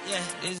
Yeah, this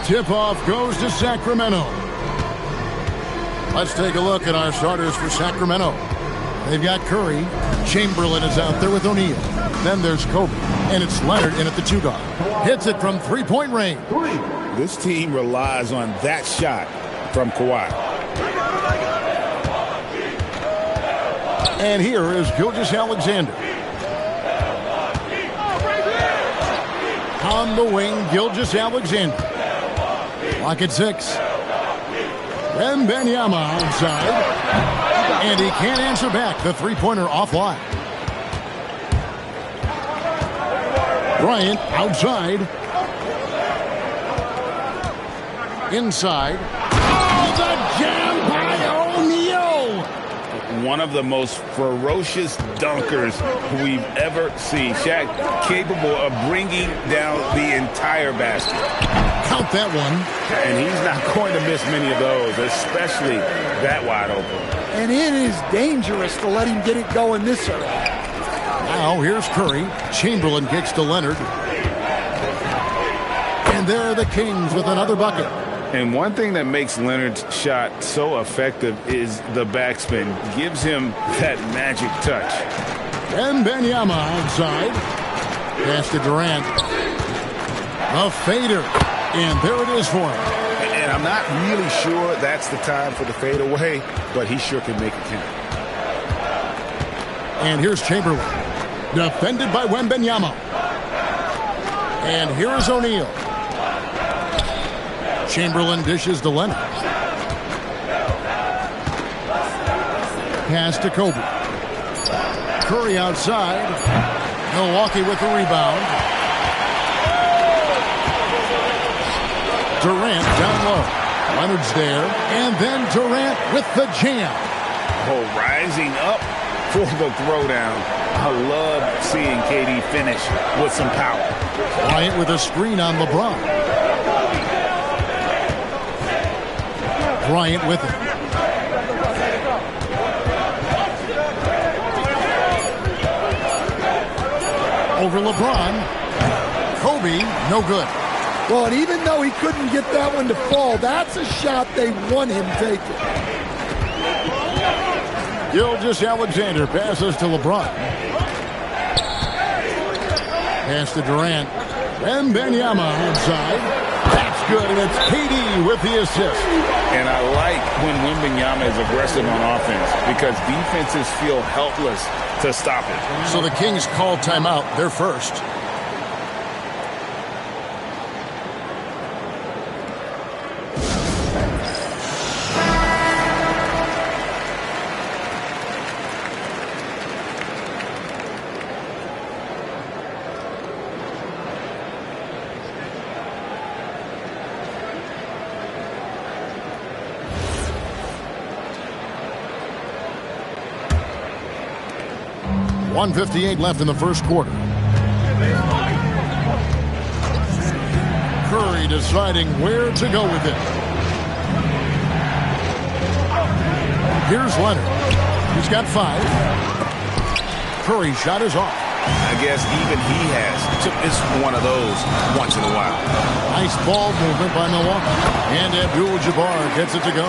Tip-off goes to Sacramento. Let's take a look at our starters for Sacramento. They've got Curry. Chamberlain is out there with O'Neal. Then there's Kobe. And it's Leonard in at the 2-guard. Hits it from three-point range. This team relies on that shot from Kawhi. And here is Gilgeous-Alexander. On the wing, Gilgeous-Alexander. Lock at 6. Wembanyama outside. And he can't answer back. The three-pointer offline. Bryant outside. Inside. Oh, the jam by O'Neal! One of the most ferocious dunkers we've ever seen. Shaq capable of bringing down the entire basket. Count that one. And he's not going to miss many of those, especially that wide open. And it is dangerous to let him get it going this early. Now here's Curry. Chamberlain kicks to Leonard. And there are the Kings with another bucket. And one thing that makes Leonard's shot so effective is the backspin. Gives him that magic touch. Wembanyama outside. Pass to Durant. A fader. And there it is for him. And I'm not really sure that's the time for the fadeaway, but he sure can make it count. And here's Chamberlain. Defended by Wembanyama. And here's O'Neal. Chamberlain dishes to Leonard. Pass to Kobe. Curry outside. Milwaukee with the rebound. Durant down low. Leonard's there. And then Durant with the jam. Oh, rising up for the throwdown. I love seeing KD finish with some power. Bryant with a screen on LeBron. Bryant with it. Over LeBron. Kobe, no good. Well, and even though he couldn't get that one to fall, that's a shot they want him taking. Gilgeous-Alexander passes to LeBron. Pass to Durant. Wembanyama inside. That's good, and it's KD with the assist. And I like when Wembanyama is aggressive on offense because defenses feel helpless to stop it. So the Kings call timeout. They're first. .158 left in the first quarter. Curry deciding where to go with it. Here's Leonard. He's got 5. Curry's shot is off. I guess even he has to miss one of those once in a while. Nice ball movement by Milwaukee. And Abdul-Jabbar gets it to go.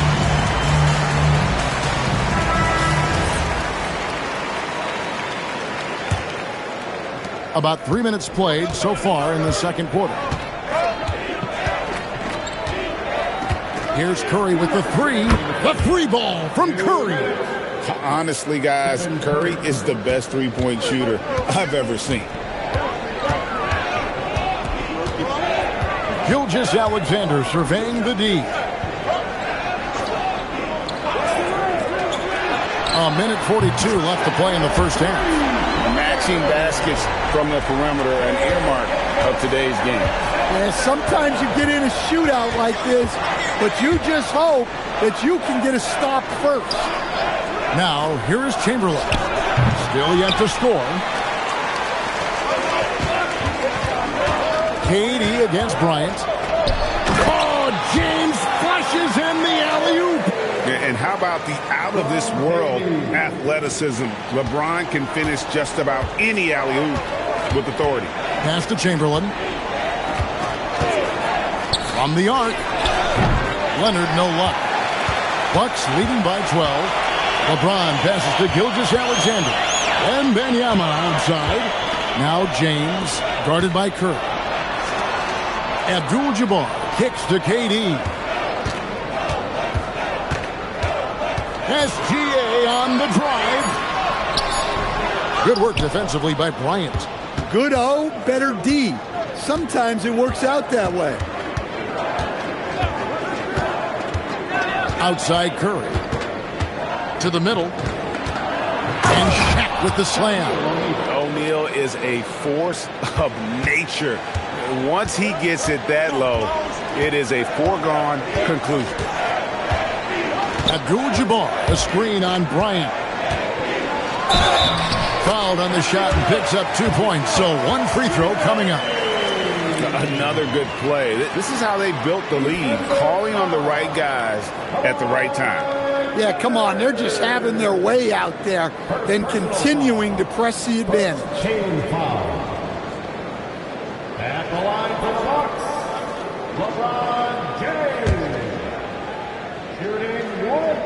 About 3 minutes played so far in the second quarter. Here's Curry with the three. The three ball from Curry. Honestly, guys, Curry is the best three-point shooter I've ever seen. Gilgeous-Alexander surveying the D. A minute 42 left to play in the first half. Matching baskets from the perimeter, an earmark of today's game. Yeah, sometimes you get in a shootout like this, but you just hope that you can get a stop first. Now, here is Chamberlain. Still yet to score. KD against Bryant. Oh, James flushes in the alley-oop. And how about the out-of-this-world athleticism? LeBron can finish just about any alley-oop with authority. Pass to Chamberlain. From the arc. Leonard, no luck. Bucks leading by 12. LeBron passes to Gilgeous-Alexander. And Wembanyama outside. Now James, guarded by Curry. Abdul-Jabbar kicks to KD. SGA on the drive. Good work defensively by Bryant. Good O, better D. Sometimes it works out that way. Outside Curry. To the middle. And Shaq with the slam. O'Neal is a force of nature. Once he gets it that low, it is a foregone conclusion. Abdul-Jabbar, a screen on Bryant. Fouled on the shot and picks up 2 points. So one free throw coming up. Another good play. This is how they built the lead, calling on the right guys at the right time. Yeah, come on. They're just having their way out there, then continuing to press the advantage. Team foul. At the line for the Bucks, LeBron James. Shooting 1.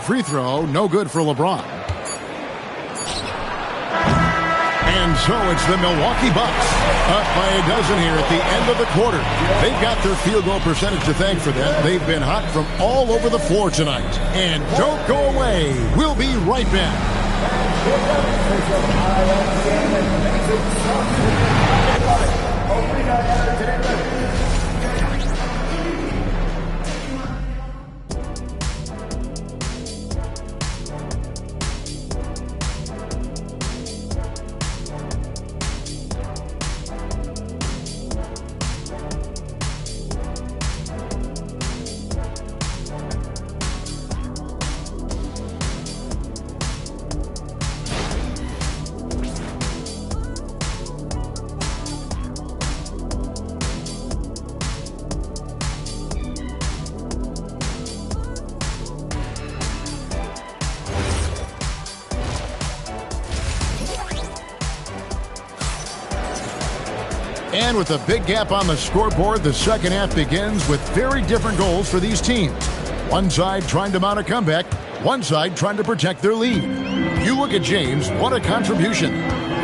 Free throw, no good for LeBron. And so it's the Milwaukee Bucks up by a dozen here at the end of the quarter. They've got their field goal percentage to thank for that. They've been hot from all over the floor tonight. And don't go away. We'll be right back. And with a big gap on the scoreboard, the second half begins with very different goals for these teams. One side trying to mount a comeback, one side trying to protect their lead. You look at James, what a contribution.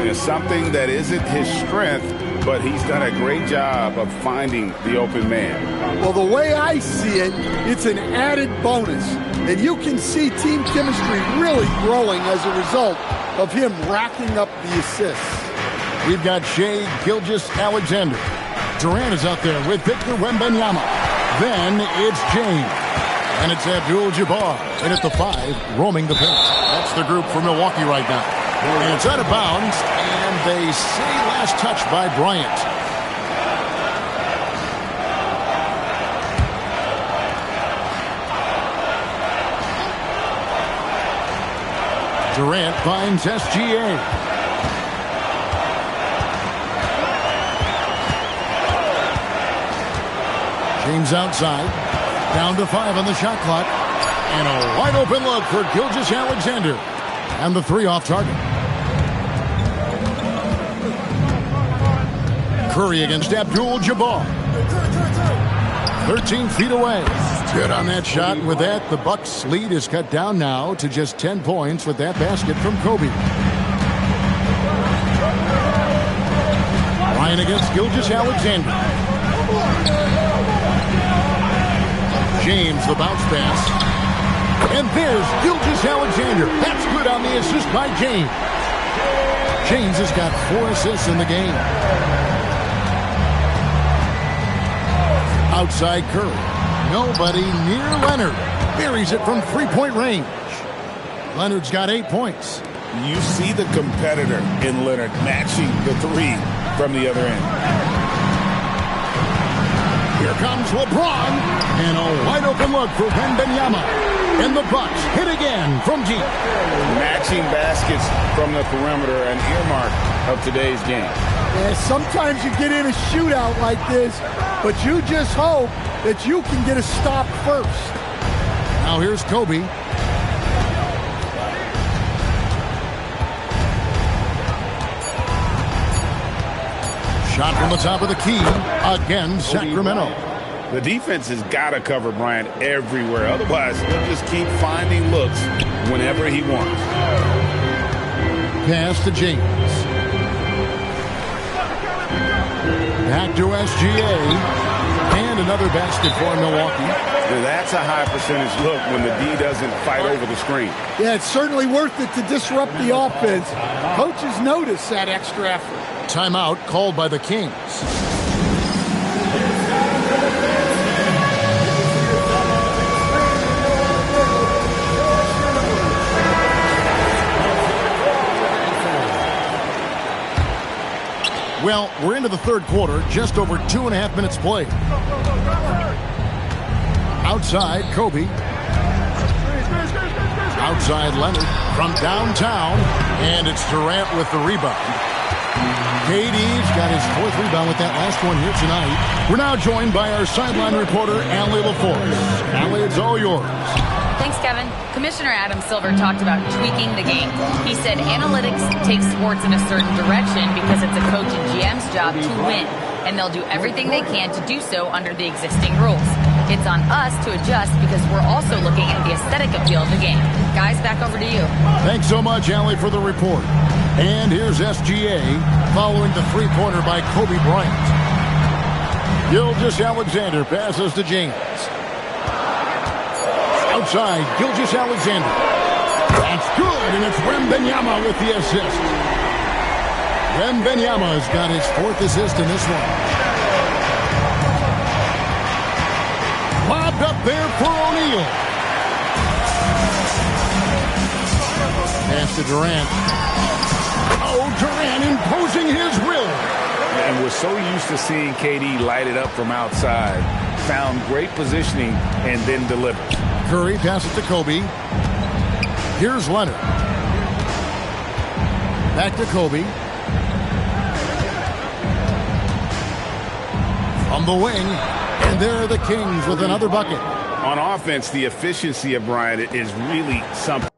It's something that isn't his strength, but he's done a great job of finding the open man. Well, the way I see it, it's an added bonus. And you can see team chemistry really growing as a result of him racking up the assists. We've got Shai Gilgeous-Alexander. Durant is out there with Victor Wembanyama. Then it's James. And it's Abdul-Jabbar. And at the 5, roaming the paint. That's the group for Milwaukee right now. And it's out of bounds. And they say last touch by Bryant. Durant finds SGA. James outside. Down to 5 on the shot clock. And a wide open look for Gilgeous-Alexander. And the 3 off target. Curry against Abdul-Jabbar. 13 feet away. Good on that shot. And with that, the Bucks' lead is cut down now to just 10 points with that basket from Kobe. Ryan against Gilgeous-Alexander. James, the bounce pass. And there's Gilgeous-Alexander. That's good on the assist by James. James has got 4 assists in the game. Outside Curry. Nobody near Leonard. Buries it from three-point range. Leonard's got 8 points. You see the competitor in Leonard matching the three from the other end. Here comes LeBron. And a wide-open look for Wembanyama. And the Bucks hit again from deep. Matching baskets from the perimeter, an earmark of today's game. Yeah, sometimes you get in a shootout like this, but you just hope that you can get a stop first. Now here's Kobe. Shot from the top of the key. Again, Sacramento. The defense has got to cover Bryant everywhere. Otherwise, he'll just keep finding looks whenever he wants. Pass to James. Back to SGA. And another basket for Milwaukee. Now that's a high percentage look when the D doesn't fight over the screen. Yeah, it's certainly worth it to disrupt the offense. Coaches notice that extra effort. Timeout called by the Kings. Well, we're into the third quarter, just over 2.5 minutes played. Outside, Kobe. Outside, Leonard from downtown. And it's Durant with the rebound. KD's got his 4th rebound with that last one here tonight. We're now joined by our sideline reporter, Allie LaForce. Allie, it's all yours. Thanks, Kevin. Commissioner Adam Silver talked about tweaking the game. He said analytics take sports in a certain direction because it's a coach and GM's job to win, and they'll do everything they can to do so under the existing rules. It's on us to adjust because we're also looking at the aesthetic appeal of the game. Guys, back over to you. Thanks so much, Allie, for the report. And here's SGA following the three-pointer by Kobe Bryant. Gilgeous-Alexander passes to James. Outside, Gilgeous-Alexander. That's good, and it's Wembanyama with the assist. Wembanyama's got his 4th assist in this one. Lobbed up there for O'Neal. Pass to Durant. Oh, Durant imposing his will. And we're so used to seeing KD light it up from outside. Found great positioning and then delivered. Curry passes to Kobe. Here's Leonard. Back to Kobe. From the wing. And there are the Kings with another bucket. On offense, the efficiency of Bryant is really something.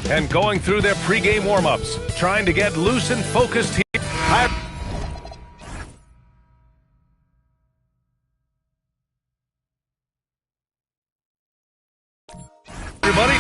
And going through their pregame warm-ups, trying to get loose and focused here. Everybody.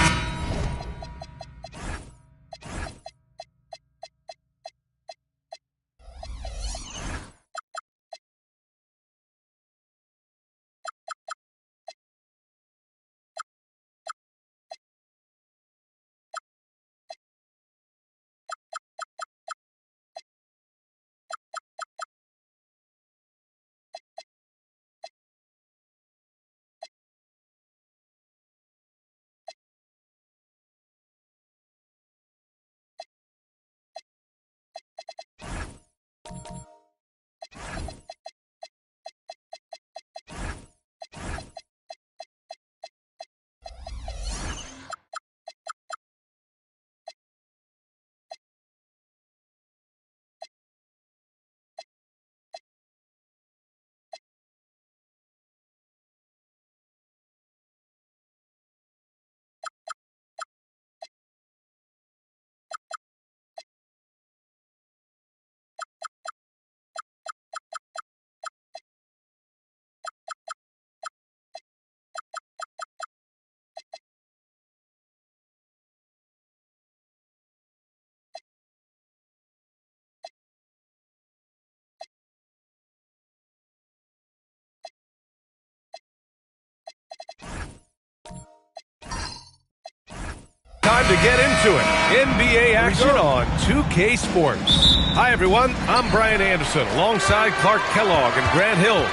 Time to get into it. NBA action on 2K Sports. Hi, everyone. I'm Brian Anderson alongside Clark Kellogg and Grant Hill.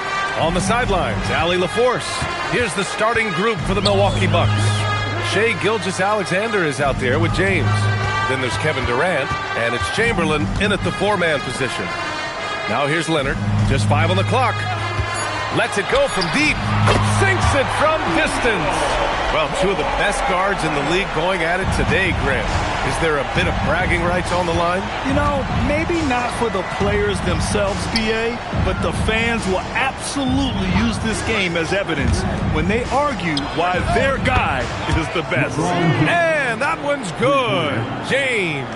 On the sidelines, Allie LaForce. Here's the starting group for the Milwaukee Bucks. Shai Gilgeous-Alexander is out there with James. Then there's Kevin Durant, and it's Chamberlain in at the four-man position. Now here's Leonard, just 5 on the clock. Lets it go from deep. Sinks it from distance. Well, two of the best guards in the league going at it today, Grant. Is there a bit of bragging rights on the line? You know, maybe not for the players themselves, BA, but the fans will absolutely use this game as evidence when they argue why their guy is the best. And that one's good. James.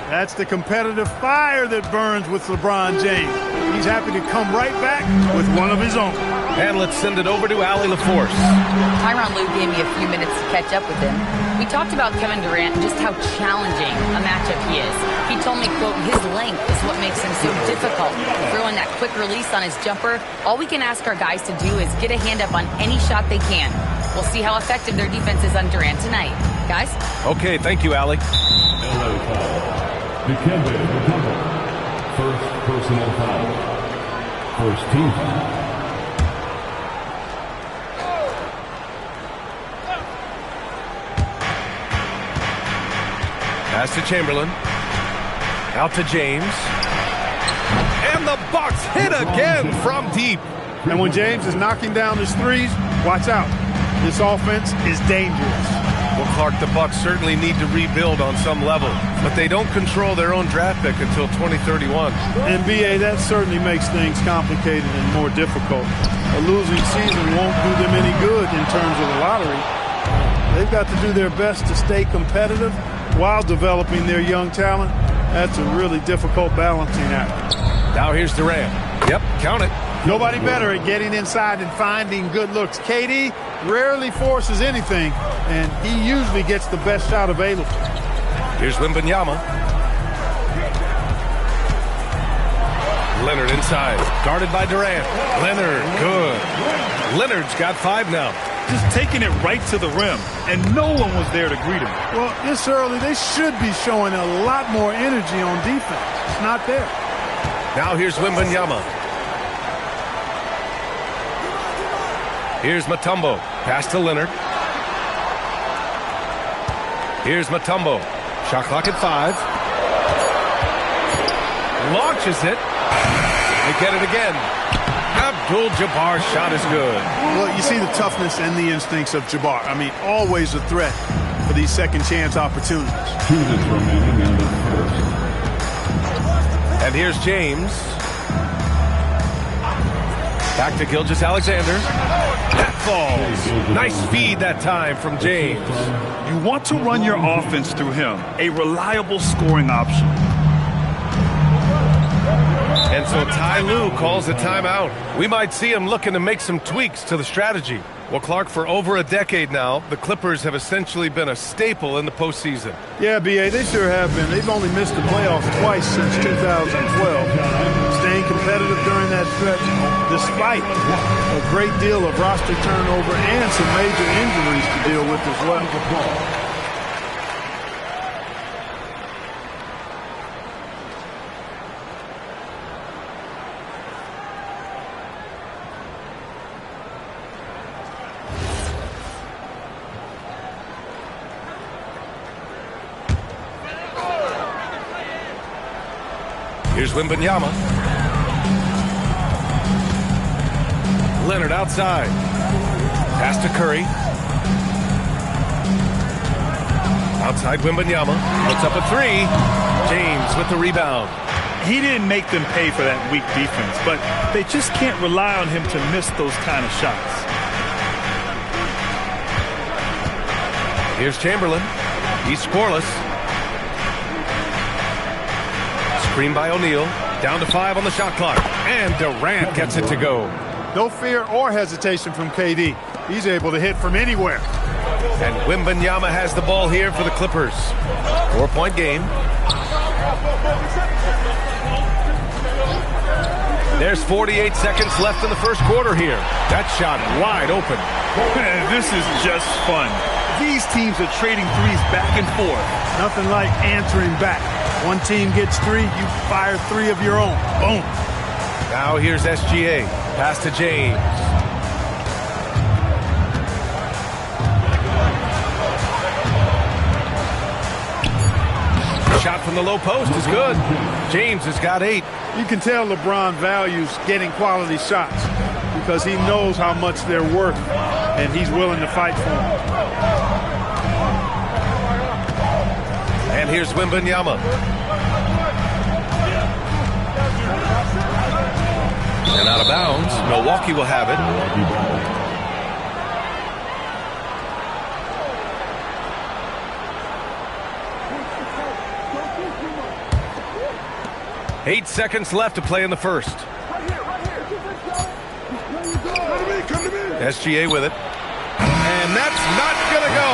That's the competitive fire that burns with LeBron James. He's happy to come right back with one of his own. And let's send it over to Allie LaForce. Tyronn Lue gave me a few minutes to catch up with him. We talked about Kevin Durant and just how challenging a matchup he is. He told me, quote, his length is what makes him so difficult. Throwing that quick release on his jumper, all we can ask our guys to do is get a hand up on any shot they can. We'll see how effective their defense is on Durant tonight. Guys? Okay, thank you, Allie. LA foul. Dikembe Mutombo. First personal foul. First team foul. Pass to Chamberlain. Out to James. And the Bucks hit again from deep. And when James is knocking down his threes, watch out. This offense is dangerous. Well, Clark, the Bucks certainly need to rebuild on some level, but they don't control their own draft pick until 2031. And BA, that certainly makes things complicated and more difficult. A losing season won't do them any good in terms of the lottery. They've got to do their best to stay competitive while developing their young talent. That's a really difficult balancing act. Now here's Durant. Yep, count it. Nobody better at getting inside and finding good looks. KD rarely forces anything, and he usually gets the best shot available. Here's Wembanyama. Leonard inside, guarded by Durant. Leonard, good. Leonard's got 5 now. Just taking it right to the rim, and no one was there to greet him. Well, this early, they should be showing a lot more energy on defense. It's not there. Now here's Wembanyama. Here's Mutombo. Pass to Leonard. Here's Mutombo. Shot clock at 5. Launches it. They get it again. Abdul-Jabbar's shot is good. Well, you see the toughness and the instincts of Jabbar. I mean, always a threat for these second chance opportunities. 2 minutes remaining in the first. And here's James. Back to Gilgeous-Alexander. That falls. Nice feed that time from James. You want to run your offense through him, a reliable scoring option. And so Ty Lue calls a timeout. We might see him looking to make some tweaks to the strategy. Well, Clark, for over a decade now, the Clippers have essentially been a staple in the postseason. Yeah, B.A., they sure have been. They've only missed the playoffs twice since 2012. Staying competitive during that stretch, despite a great deal of roster turnover and some major injuries to deal with as well. Here's Wembanyama. Leonard outside. Pass to Curry. Outside Wembanyama. Puts up a three. James with the rebound. He didn't make them pay for that weak defense, but they just can't rely on him to miss those kind of shots. Here's Chamberlain. He's scoreless. Screen by O'Neal. Down to 5 on the shot clock. And Durant gets it to go. No fear or hesitation from KD. He's able to hit from anywhere. And Wembanyama has the ball here for the Clippers. 4-point game. There's 48 seconds left in the first quarter here. That shot wide open. This is just fun. These teams are trading threes back and forth. Nothing like answering back. One team gets 3, you fire 3 of your own. Boom. Now here's SGA. Pass to James. Shot from the low post is good. James has got 8. You can tell LeBron values getting quality shots because he knows how much they're worth, and he's willing to fight for them. And here's Wembanyama. And out of bounds. Milwaukee will have it. Eight seconds left to play in the first. SGA with it. And that's not going to go.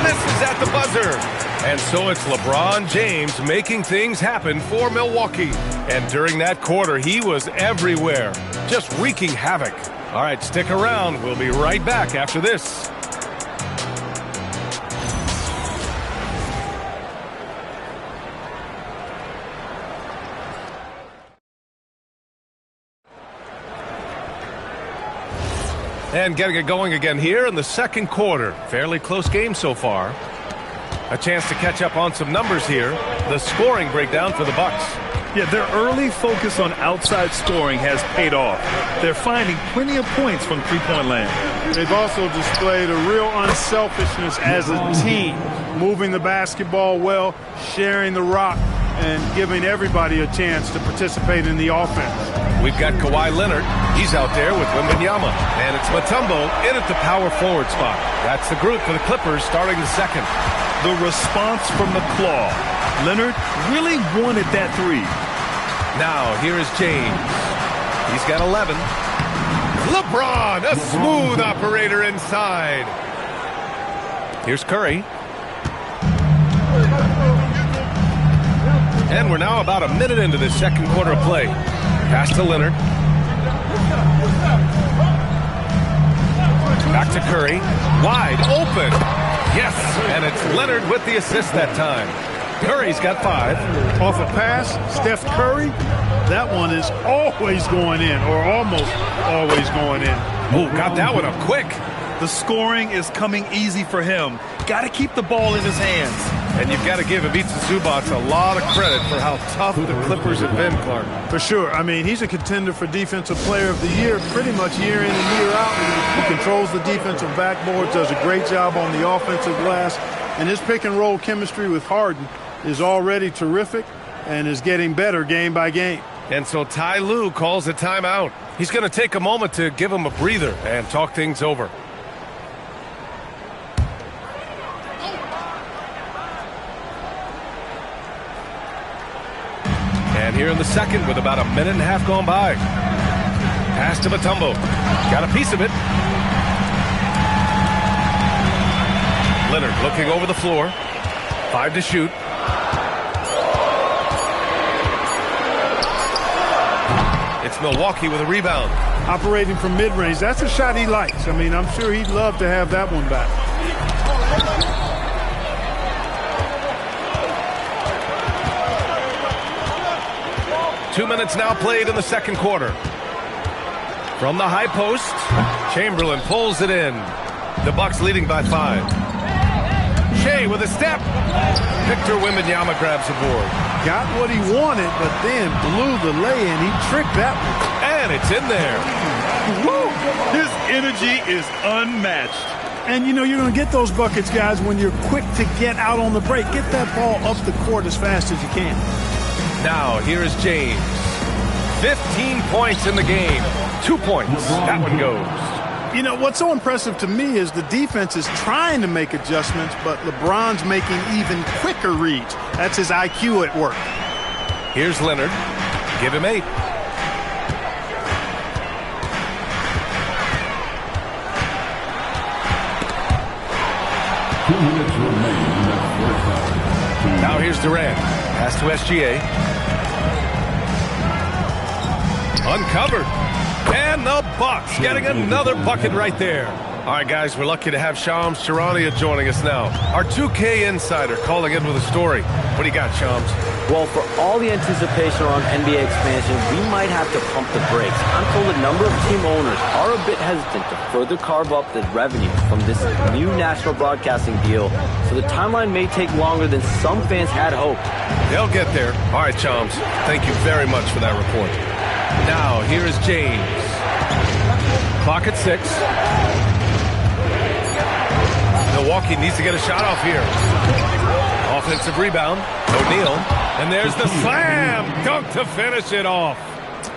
Misses at the buzzer. And so it's LeBron James making things happen for Milwaukee. And during that quarter, he was everywhere, just wreaking havoc. All right, stick around. We'll be right back after this. And getting it going again here in the second quarter. Fairly close game so far. A chance to catch up on some numbers here. The scoring breakdown for the Bucks. Yeah, their early focus on outside scoring has paid off. They're finding plenty of points from three-point land. They've also displayed a real unselfishness as a team, moving the basketball well, sharing the rock, and giving everybody a chance to participate in the offense. We've got Kawhi Leonard. He's out there with Wembanyama. And it's Mutombo in at the power forward spot. That's the group for the Clippers starting the second. The response from the claw. Leonard really wanted that three. Now, here is James. He's got 11. LeBron, a smooth operator inside. Here's Curry. And we're now about a minute into this second quarter of play. Pass to Leonard. Back to Curry. Wide open. Yes, and it's Leonard with the assist that time. Curry's got 5. Off a pass, Steph Curry, that one is always going in, or almost always going in. Oh, got that one up quick. The scoring is coming easy for him. Got to keep the ball in his hands. And you've got to give Ivica Zubac a lot of credit for how tough the Clippers have been, Clark. For sure. I mean, he's a contender for Defensive Player of the Year pretty much year in and year out. He controls the defensive backboard, does a great job on the offensive glass, and his pick-and-roll chemistry with Harden is already terrific and is getting better game by game. And so Ty Lue calls a timeout. He's going to take a moment to give him a breather and talk things over. And here in the second with about a minute and a half gone by. Pass to Mutombo. Got a piece of it. Leonard looking over the floor. 5 to shoot. It's Milwaukee with a rebound. Operating from mid-range. That's a shot he likes. I mean, I'm sure he'd love to have that one back. Two minutes now played in the second quarter. From the high post, Chamberlain pulls it in. The Bucks leading by 5. Shea with a step. Victor Wembanyama grabs the board. Got what he wanted, but then blew the lay-in. He tricked that one. And it's in there. Woo! His energy is unmatched. And, you know, you're going to get those buckets, guys, when you're quick to get out on the break. Get that ball up the court as fast as you can. Now, here is James. 15 points in the game. 2 points. That one goes. You know, what's so impressive to me is the defense is trying to make adjustments, but LeBron's making even quicker reads. That's his IQ at work. Here's Leonard. Give him 8. Now here's Durant. Pass to SGA. Uncovered. And the Bucks getting another bucket right there. All right, guys, we're lucky to have Shams Charania joining us now. Our 2K insider calling in with a story. What do you got, Shams? Well, for all the anticipation around NBA expansion, we might have to pump the brakes. I'm told a number of team owners are a bit hesitant to further carve up the revenue from this new national broadcasting deal, so the timeline may take longer than some fans had hoped. They'll get there. All right, Shams, thank you very much for that report. Now, here is James. Clock at 6. Milwaukee needs to get a shot off here. Offensive rebound. O'Neal. And there's the slam dunk to finish it off.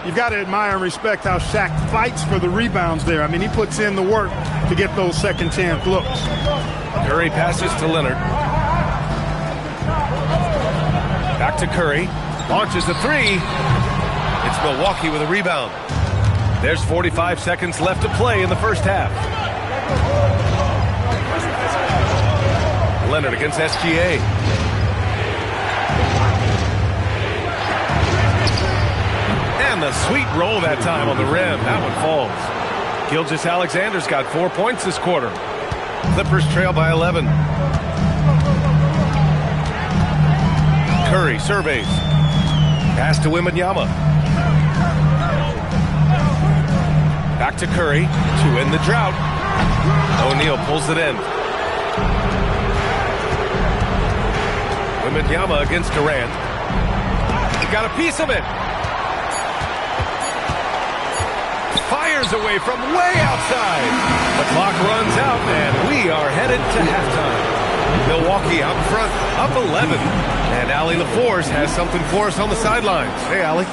You've got to admire and respect how Shaq fights for the rebounds there. I mean, he puts in the work to get those second chance looks. Curry passes to Leonard. Back to Curry. Launches a 3. It's Milwaukee with a rebound. There's 45 seconds left to play in the first half. Leonard against SGA. And the sweet roll that time on the rim. That one falls. Gilgeous-Alexander's got 4 points this quarter. Clippers trail by 11. Curry surveys. Pass to Wembanyama. Back to Curry to end the drought. O'Neal pulls it in. Wembanyama against Durant. He got a piece of it. Fires away from way outside. The clock runs out, and we are headed to halftime. Milwaukee out front, up 11. And Allie LaForce has something for us on the sidelines. Hey, Allie.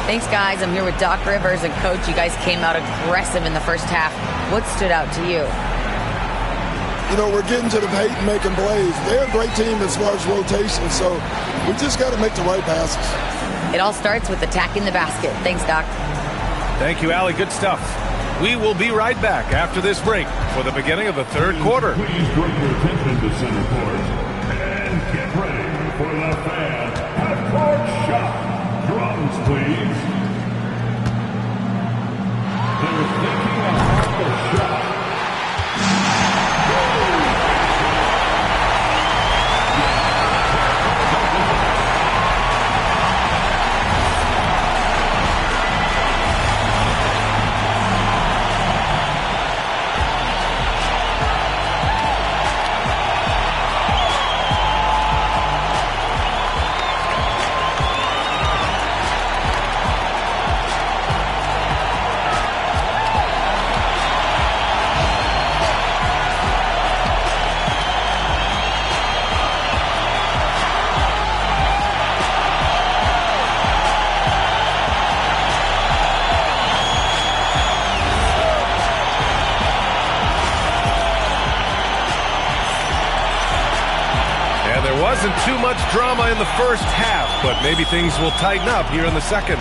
Thanks, guys. I'm here with Doc Rivers and Coach. You guys came out aggressive in the first half. What stood out to you? You know, we're getting to the paint and making plays. They're a great team as far as rotation, so we just got to make the right passes. It all starts with attacking the basket. Thanks, Doc. Thank you, Allie. Good stuff. We will be right back after this break for the beginning of the third quarter. Please bring your attention to center court and get ready for the fan half-court shot. Drums, please. They're thinking about the shot. wasn't too much drama in the first half, but maybe things will tighten up here in the second.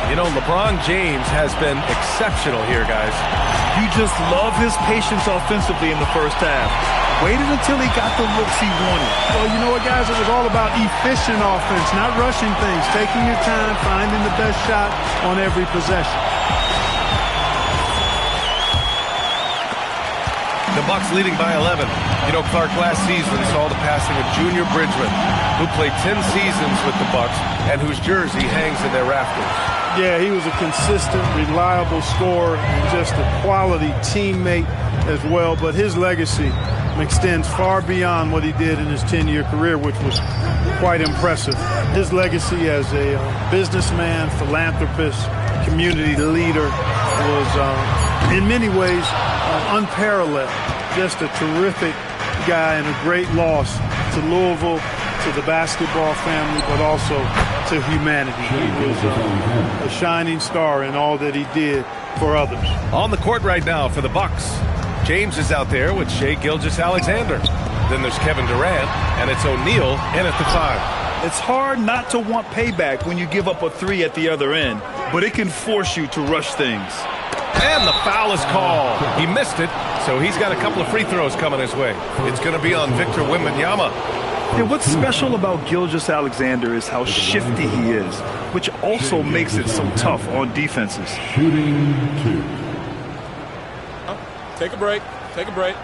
You know, LeBron James has been exceptional here, guys. You just love his patience offensively in the first half. Waited until he got the looks he wanted. Well, you know what, guys? It was all about efficient offense, not rushing things, taking your time, finding the best shot on every possession. The Bucks leading by 11. You know, Clark, last season saw the passing of Junior Bridgman, who played 10 seasons with the Bucks and whose jersey hangs in their rafters. Yeah, he was a consistent, reliable scorer and just a quality teammate as well. But his legacy extends far beyond what he did in his 10-year career, which was quite impressive. His legacy as a businessman, philanthropist, community leader was, in many ways, unparalleled. Just a terrific guy and a great loss to Louisville, to the basketball family, but also to humanity. He was a shining star in all that he did for others. On the court right now for the Bucks, James is out there with Shai Gilgeous-Alexander. Then there's Kevin Durant, and it's O'Neal in at the 5. It's hard not to want payback when you give up a 3 at the other end, but it can force you to rush things. And the foul is called. He missed it, so he's got a couple of free throws coming his way. It's going to be on Victor Wembanyama. And what's special about Gilgeous-Alexander is how shifty he is, which also makes it so tough on defenses. Shooting 2. Take a break. Take a break.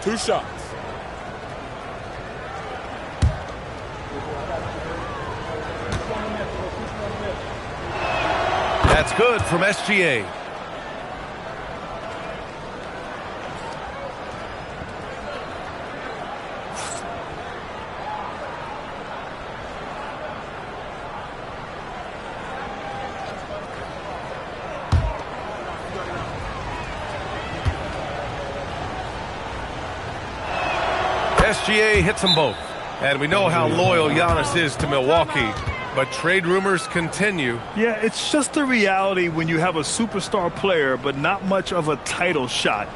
2 shots. That's good from SGA. SGA hits them both. And we know how loyal Giannis is to Milwaukee, but trade rumors continue. Yeah, it's just the reality when you have a superstar player, but not much of a title shot.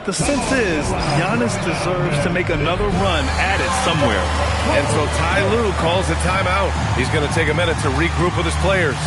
The sense is Giannis deserves to make another run at it somewhere. And so Ty Lue calls a timeout. He's going to take a minute to regroup with his players.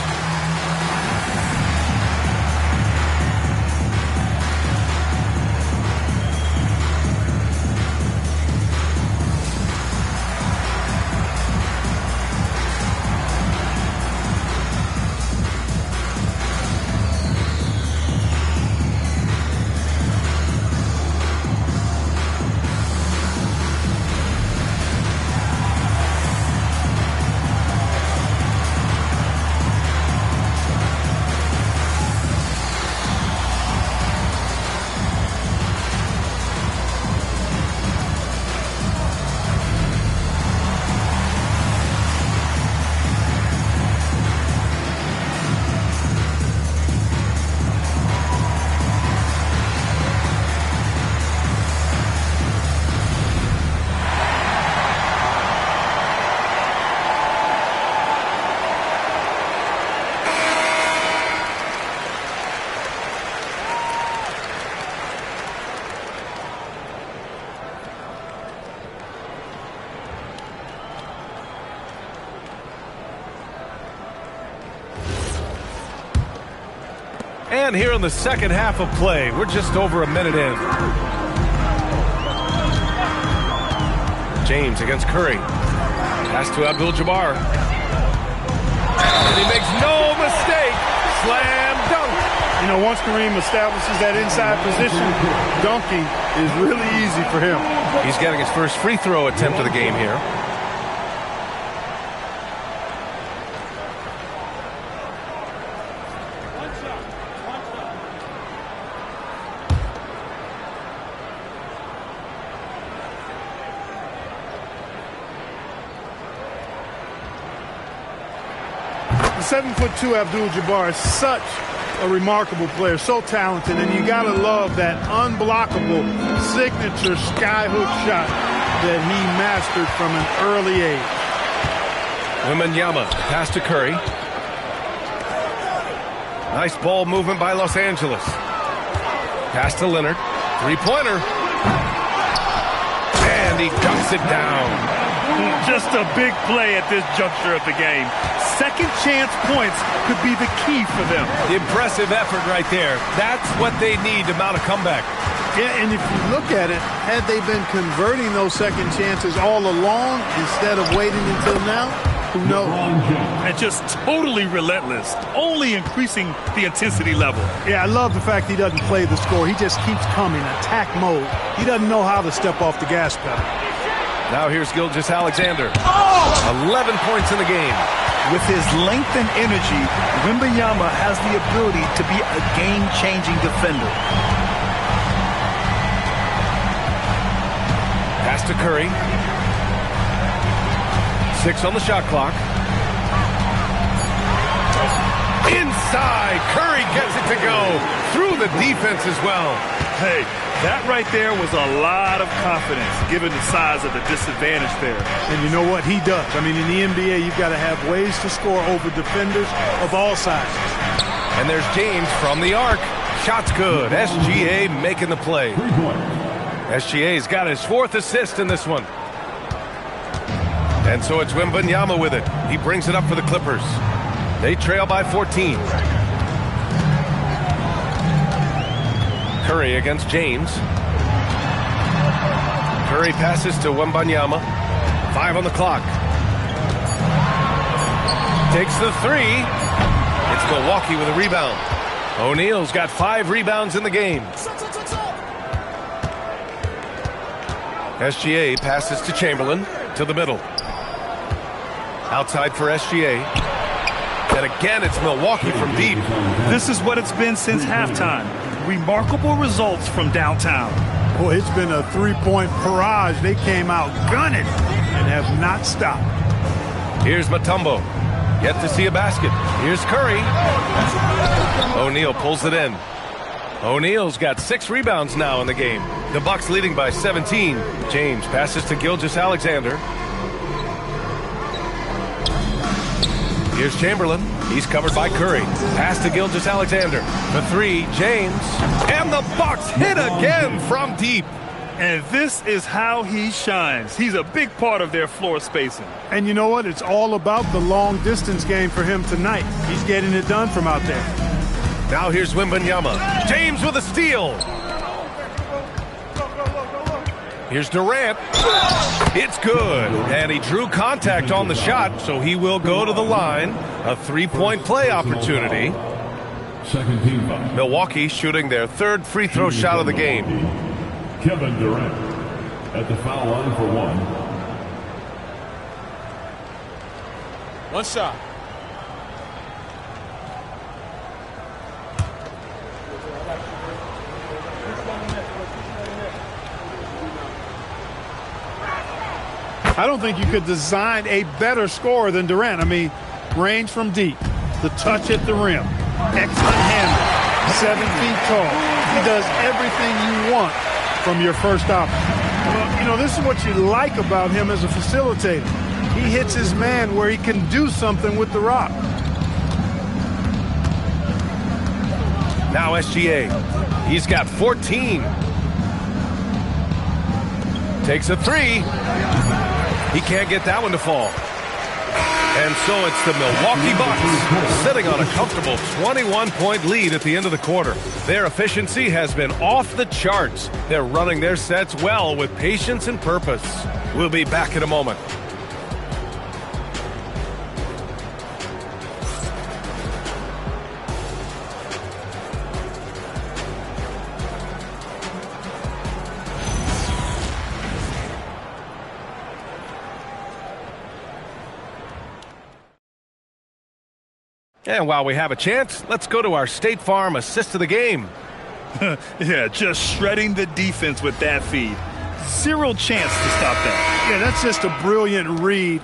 And here in the second half of play, we're just over a minute in. James against Curry. Pass to Abdul-Jabbar. And he makes no mistake. Slam dunk. You know, once Kareem establishes that inside position, dunking is really easy for him. He's getting his first free throw attempt of the game here. The 7'2" Abdul-Jabbar is such a remarkable player, so talented, and you gotta love that unblockable signature skyhook shot that he mastered from an early age. Wembanyama, pass to Curry. Nice ball movement by Los Angeles. Pass to Leonard. Three-pointer. And he dunks it down. Just a big play at this juncture of the game. Second chance points could be the key for them. Impressive effort right there. That's what they need to mount a comeback. Yeah, and if you look at it, had they been converting those second chances all along instead of waiting until now, who knows? And just totally relentless, only increasing the intensity level. Yeah, I love the fact he doesn't play the score. He just keeps coming, attack mode. He doesn't know how to step off the gas pedal. Now here's Gilgeous-Alexander. 11 points in the game. With his length and energy, Wembanyama has the ability to be a game-changing defender. Pass to Curry. 6 on the shot clock. Inside, Curry gets it to go. Through the defense as well. Hey, that right there was a lot of confidence, given the size of the disadvantage there. And you know what? He does. I mean, in the NBA, you've got to have ways to score over defenders of all sizes. And there's James from the arc. Shot's good. SGA making the play. SGA's got his 4th assist in this one. And so it's Wembanyama with it. He brings it up for the Clippers. They trail by 14. Curry against James. Curry passes to Wembanyama. 5 on the clock. Takes the 3. It's Milwaukee with a rebound. O'Neal's got 5 rebounds in the game. SGA passes to Chamberlain to the middle. Outside for SGA. And again, it's Milwaukee from deep. This is what it's been since halftime. Remarkable results from downtown. Boy, it's been a three-point barrage. They came out gunning and have not stopped. Here's Mutombo. Yet to see a basket. Here's Curry. O'Neal pulls it in. O'Neal's got 6 rebounds now in the game. The Bucks leading by 17. James passes to Gilgeous-Alexander. Here's Chamberlain. He's covered by Curry. Pass to Gilgeous-Alexander. The 3, James. And the Bucks hit again from deep. And this is how he shines. He's a big part of their floor spacing. And you know what? It's all about the long-distance game for him tonight. He's getting it done from out there. Now here's Wembanyama. James with a steal. Here's Durant. It's good. And he drew contact on the shot, so he will go to the line. A 3-point play opportunity. Second team foul. Milwaukee shooting their 3rd free throw shot of the game. Kevin Durant at the foul line for 1. 1 shot. I don't think you could design a better scorer than Durant. I mean, range from deep, the touch at the rim, excellent handle, 7 feet tall. He does everything you want from your first option. Well, you know, this is what you like about him as a facilitator. He hits his man where he can do something with the rock. Now SGA. He's got 14. Takes a 3. He can't get that one to fall. And so it's the Milwaukee Bucks sitting on a comfortable 21-point lead at the end of the quarter. Their efficiency has been off the charts. They're running their sets well with patience and purpose. We'll be back in a moment. And while we have a chance, let's go to our State Farm assist of the game. Yeah, just shredding the defense with that feed. 0 chance to stop that. Yeah, that's just a brilliant read.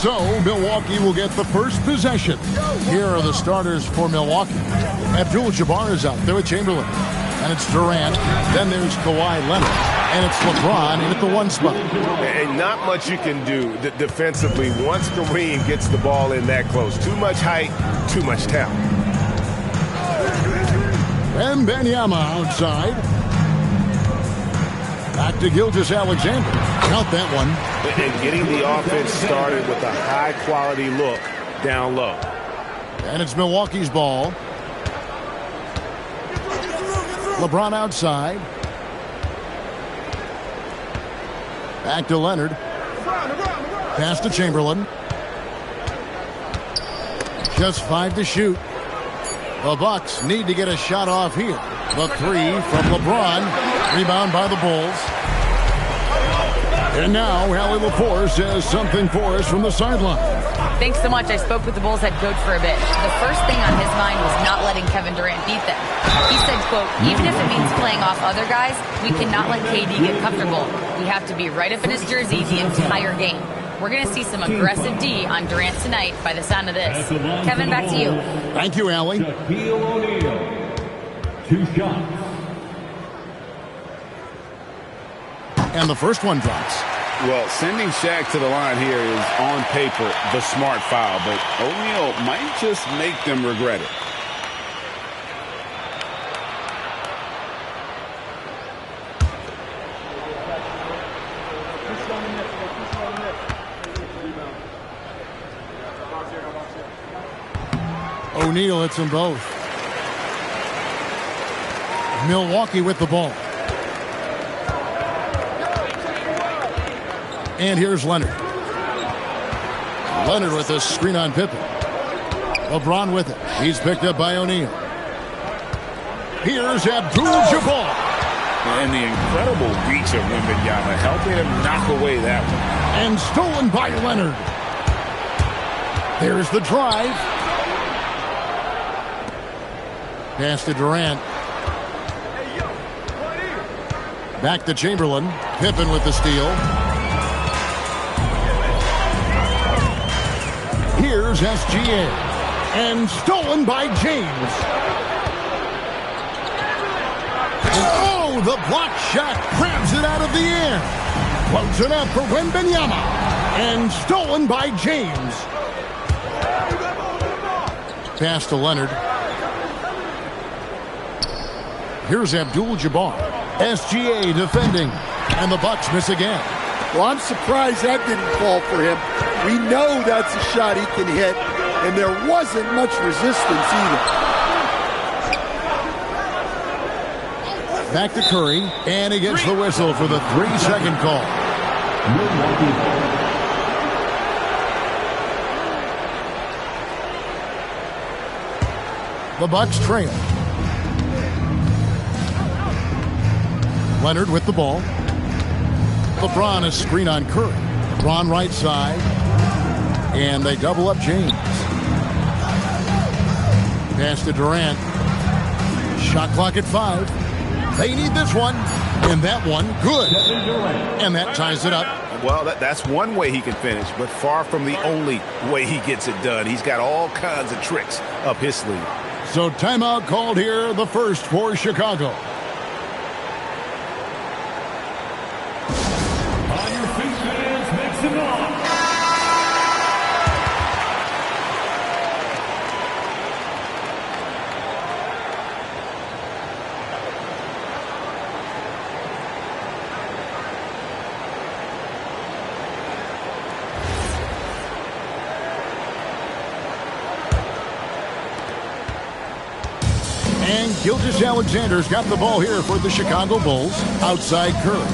So Milwaukee will get the first possession. Here are the starters for Milwaukee. Abdul-Jabbar is out there with Chamberlain. And it's Durant. Then there's Kawhi Leonard. And it's LeBron in at the 1 spot. And not much you can do defensively once Kareem gets the ball in that close. Too much height, too much talent. And Wembanyama outside. Back to Gilgeous-Alexander. Count that one. And getting the offense started with a high-quality look down low. And it's Milwaukee's ball. LeBron outside. Back to Leonard. Pass to Chamberlain. Just 5 to shoot. The Bucks need to get a shot off here. The 3 from LeBron. Rebound by the Bulls. And now Allie LaForce says something for us from the sideline. Thanks so much. I spoke with the Bulls head coach for a bit. The first thing on his mind was not letting Kevin Durant beat them. He said, quote, even if it means playing off other guys, we cannot let KD get comfortable. We have to be right up in his jersey the entire game. We're going to see some aggressive D on Durant tonight by the sound of this. Kevin, back to you. Thank you, Allie. Shaquille O'Neal, 2 shots. And the first one drops. Well, sending Shaq to the line here is on paper the smart foul, but O'Neal might just make them regret it. O'Neal hits them both. Milwaukee with the ball. And here's Leonard. Leonard with a screen on Pippen. LeBron with it. He's picked up by O'Neal. Here's Abdul-Jabbar. And the incredible reach of Wembanyama helping him knock away that one. And stolen by Leonard. There's the drive. Pass to Durant. Back to Chamberlain. Pippen with the steal. Here's SGA. And stolen by James. And oh, the block shot grabs it out of the air. Floats it up for Wembanyama. And stolen by James. Pass to Leonard. Here's Abdul-Jabbar. SGA defending. And the Bucks miss again. Well, I'm surprised that didn't fall for him. We know that's a shot he can hit, and there wasn't much resistance either. Back to Curry, and he gets the whistle for the 3-second call. The Bucks trail. Leonard with the ball. LeBron is screen on Curry. LeBron right side. And they double up James. Pass to Durant. Shot clock at 5. They need this one. And that one, good. And that ties it up. Well, that's one way he can finish, but far from the only way he gets it done. He's got all kinds of tricks up his sleeve. So timeout called here, the first for Chicago. On your feet, fans, make some noise. And Gilgeous-Alexander's got the ball here for the Chicago Bulls. Outside Curry.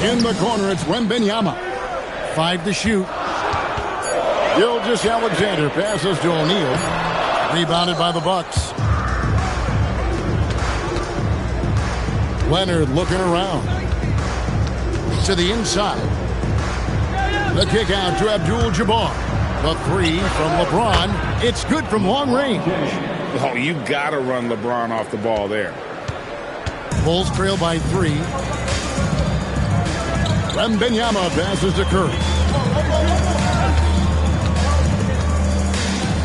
In the corner, it's Wembanyama. 5 to shoot. Gilgeous-Alexander passes to O'Neal. Rebounded by the Bucks. Leonard looking around. To the inside. The kick out to Abdul-Jabbar. The 3 from LeBron. It's good from long range. Oh, you got to run LeBron off the ball there. Bulls trail by 3. Wembanyama passes to Curry.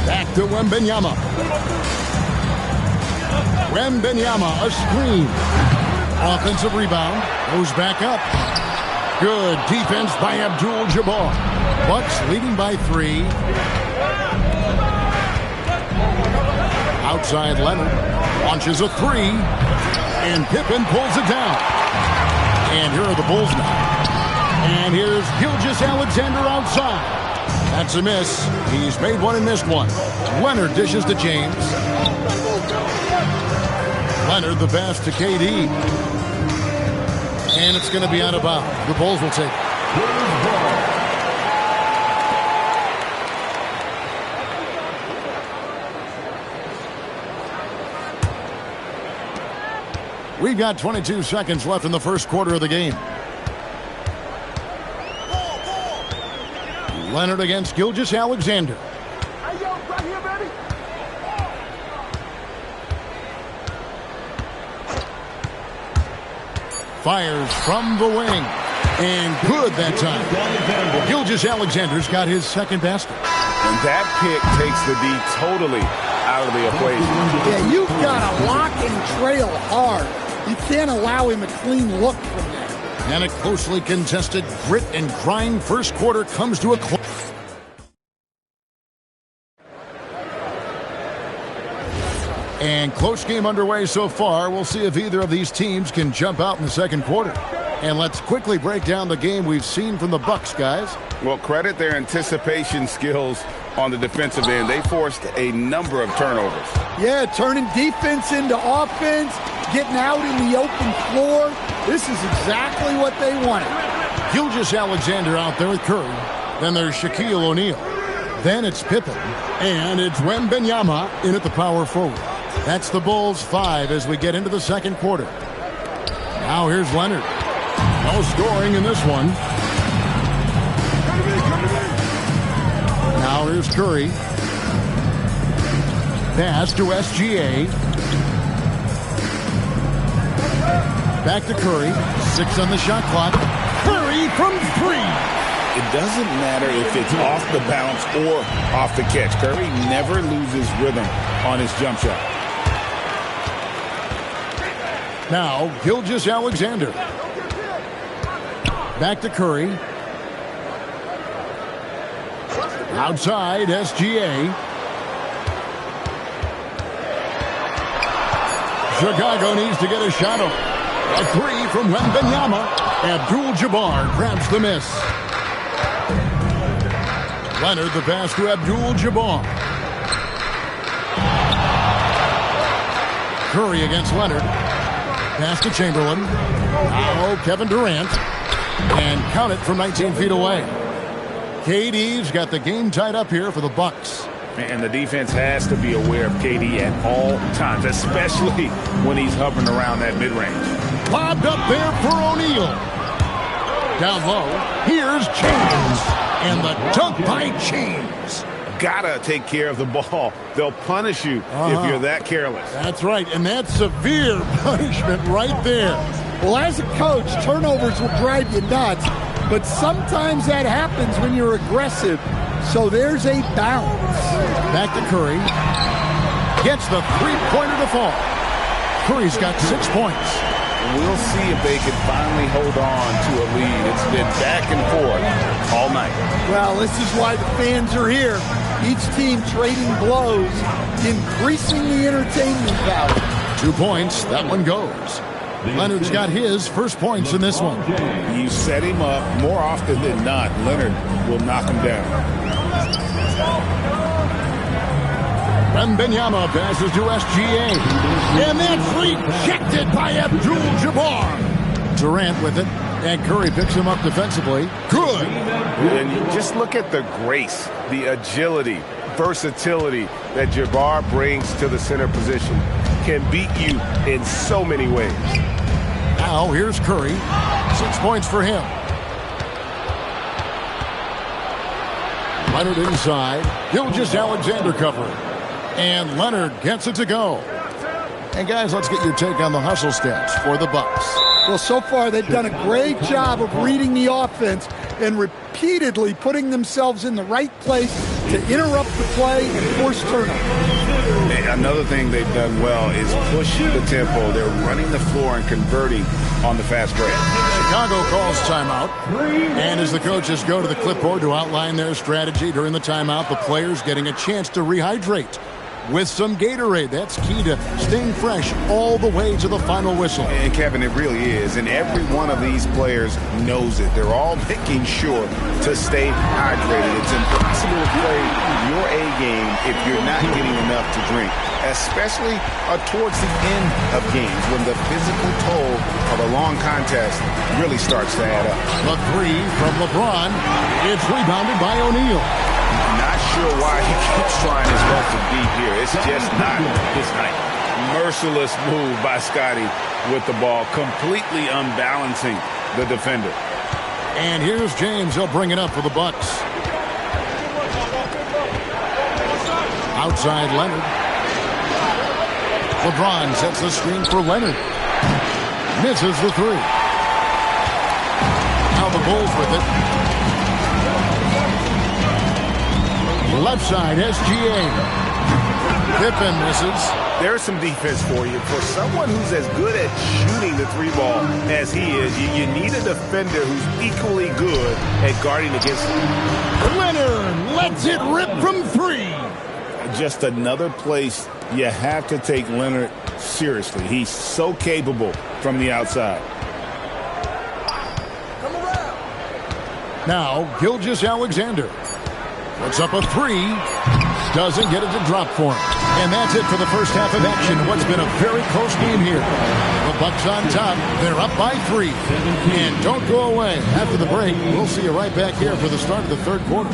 Back to Wembanyama. Wembanyama, a screen. Offensive rebound. Goes back up. Good defense by Abdul-Jabbar. Bucks leading by 3. Outside Leonard. Launches a 3. And Pippen pulls it down. And here are the Bulls now. And here's Gilgeous-Alexander outside. That's a miss. He's made one and missed one. Leonard dishes to James. Leonard the pass to KD. And it's going to be out of bounds. The Bulls will take it. We've got 22 seconds left in the first quarter of the game. Leonard against Gilgeous-Alexander. Fires from the wing. And good that time. Gilgeous-Alexander's got his second basket. And that pick takes the D totally out of the equation. Yeah, you've got to lock and trail hard. You can't allow him a clean look from there. And a closely contested grit and grind first quarter comes to a close. And close game underway so far. We'll see if either of these teams can jump out in the second quarter. And let's quickly break down the game we've seen from the Bucks, guys. Well, credit their anticipation skills on the defensive end. They forced a number of turnovers. Yeah, turning defense into offense, getting out in the open floor. This is exactly what they wanted. Gilgeous-Alexander out there with Curry. Then there's Shaquille O'Neal. Then it's Pippen. And it's Wembanyama in at the power forward. That's the Bulls 5 as we get into the second quarter. Now here's Leonard. No scoring in this one. Now here's Curry. Pass to SGA. Back to Curry. 6 on the shot clock. Curry from 3. It doesn't matter if it's off the bounce or off the catch. Curry never loses rhythm on his jump shot. Now, Gilgeous-Alexander. Back to Curry. Outside, SGA. Chicago needs to get a shot up. A three from Wembanyama. Abdul-Jabbar grabs the miss. Leonard the pass to Abdul-Jabbar. Curry against Leonard. Pass to Chamberlain. Now Kevin Durant. And count it from 19 feet away. KD's got the game tied up here for the Bucks. And the defense has to be aware of KD at all times, especially when he's hovering around that mid-range. Lobbed up there for O'Neal. Down low, here's James. And the dunk by James. Gotta take care of the ball. They'll punish you if you're that careless. That's right, and that's severe punishment right there. Well, as a coach, turnovers will drive you nuts, but sometimes that happens when you're aggressive. So there's a balance. Back to Curry. Gets the three-pointer to fall. Curry's got 6 points. We'll see if they can finally hold on to a lead. It's been back and forth all night. Well, this is why the fans are here. Each team trading blows, increasing the entertainment value. 2 points. That one goes. Leonard's got his first points in this one. You set him up more often than not. Leonard will knock him down. Wembanyama passes to SGA. And that's rejected by Abdul-Jabbar. Durant with it. And Curry picks him up defensively. Good. And you just look at the grace, the agility, versatility that Jabbar brings to the center position. Can beat you in so many ways. Now here's Curry. 6 points for him. Leonard inside. Gilgeous-Alexander covering. And Leonard gets it to go. And guys, let's get your take on the hustle stats for the Bucks. Well, so far they've done a great job of reading the offense and repeatedly putting themselves in the right place to interrupt the play and force turnovers. Another thing they've done well is push the tempo. They're running the floor and converting on the fast break. Chicago calls timeout. And as the coaches go to the clipboard to outline their strategy during the timeout, the players getting a chance to rehydrate with some Gatorade. That's key to staying fresh all the way to the final whistle. And Kevin, it really is. And every one of these players knows it. They're all making sure to stay hydrated. It's impossible to play your A game if you're not getting enough to drink, especially towards the end of games when the physical toll of a long contest really starts to add up. The three from LeBron. It's rebounded by O'Neal. Not sure why he keeps trying his best to beat here. It's just not his night. Merciless move by Scotty with the ball, completely unbalancing the defender. And here's James. He'll bring it up for the Bucks. Outside Leonard. LeBron sets the screen for Leonard. Misses the three. Now the Bulls with it. Left side, SGA. Pippen misses. There's some defense for you. For someone who's as good at shooting the three ball as he is, you need a defender who's equally good at guarding against him. Leonard lets it rip from three. Just another place you have to take Leonard seriously. He's so capable from the outside. Now, Gilgeous-Alexander. Puts up a three. Doesn't get it to drop for him. And that's it for the first half of action. What's been a very close game here. The Bucks on top. They're up by 3. And don't go away. After the break, we'll see you right back here for the start of the third quarter.